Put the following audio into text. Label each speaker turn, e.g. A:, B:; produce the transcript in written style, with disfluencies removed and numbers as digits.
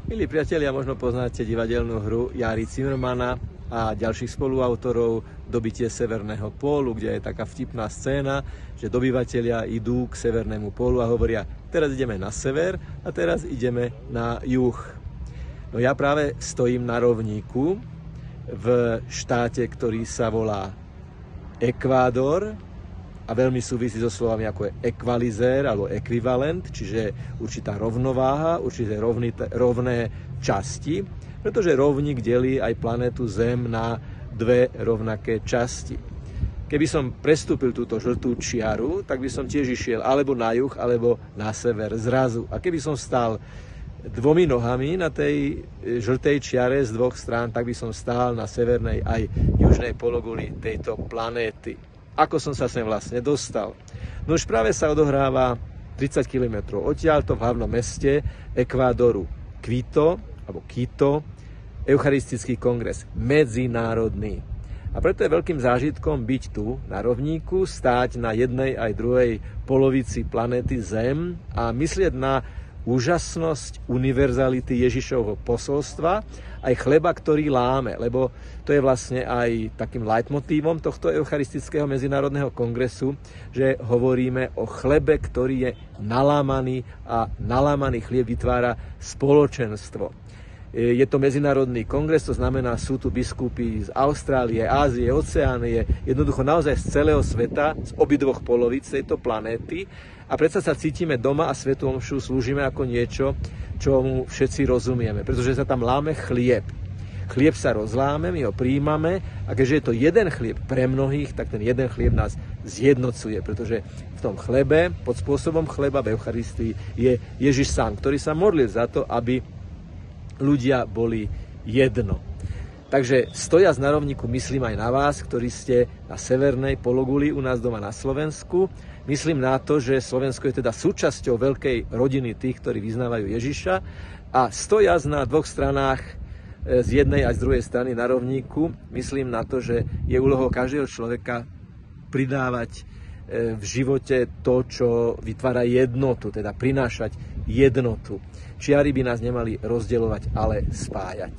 A: Milí priatelia, možno poznáte divadelnú hru Járy Cimrmana a ďalších spoluautorov Dobitie severného pólu, kde je taká vtipná scéna, že dobyvatelia idú k severnému pólu a hovoria: teraz ideme na sever a teraz ideme na juh. No ja práve stojím na rovníku v štáte, ktorý sa volá Ekvádor a veľmi súvisí so slovami ako je ekvalizér alebo ekvivalent, čiže určitá rovnováha, určité rovné časti, pretože rovník delí aj planetu Zem na dve rovnaké časti. Keby som prestúpil túto žltú čiaru, tak by som tiež išiel alebo na juh, alebo na sever zrazu. A keby som stál dvomi nohami na tej žltej čiare z dvoch strán, tak by som stál na severnej aj južnej pologuli tejto planéty. Ako som sa sem vlastne dostal? No už práve sa odohráva 30 km odtiaľto v hlavnom meste Ekvádoru Quito, Eucharistický kongres, medzinárodný. A preto je veľkým zážitkom byť tu na rovníku, stáť na jednej aj druhej polovici planéty Zem a myslieť na úžasnosť univerzality Ježišovho posolstva, aj chleba, ktorý láme, lebo to je vlastne aj takým leitmotívom tohto Eucharistického medzinárodného kongresu, že hovoríme o chlebe, ktorý je nalámaný a nalámaný chlieb vytvára spoločenstvo. Je to medzinárodný kongres, to znamená, sú tu biskupy z Austrálie, Ázie, Oceánie, jednoducho naozaj z celého sveta, z obidvoch polovíc tejto planéty. A predsa sa cítime doma a svätú omšu slúžime ako niečo, čomu všetci rozumieme, pretože sa tam láme chlieb. Chlieb sa rozláme, my ho príjmame a keďže je to jeden chlieb pre mnohých, tak ten jeden chlieb nás zjednocuje, pretože v tom chlebe, pod spôsobom chleba v Eucharistii je Ježiš sám, ktorý sa modlil za to, aby ľudia boli jedno. Takže stojac na rovníku myslím aj na vás, ktorí ste na severnej pologuli u nás doma na Slovensku. Myslím na to, že Slovensko je teda súčasťou veľkej rodiny tých, ktorí vyznávajú Ježiša a stojac na dvoch stranách z jednej a z druhej strany na rovníku, myslím na to, že je úlohou každého človeka pridávať v živote to, čo vytvára jednotu, teda prinášať jednotu. Čiary by nás nemali rozdeľovať, ale spájať.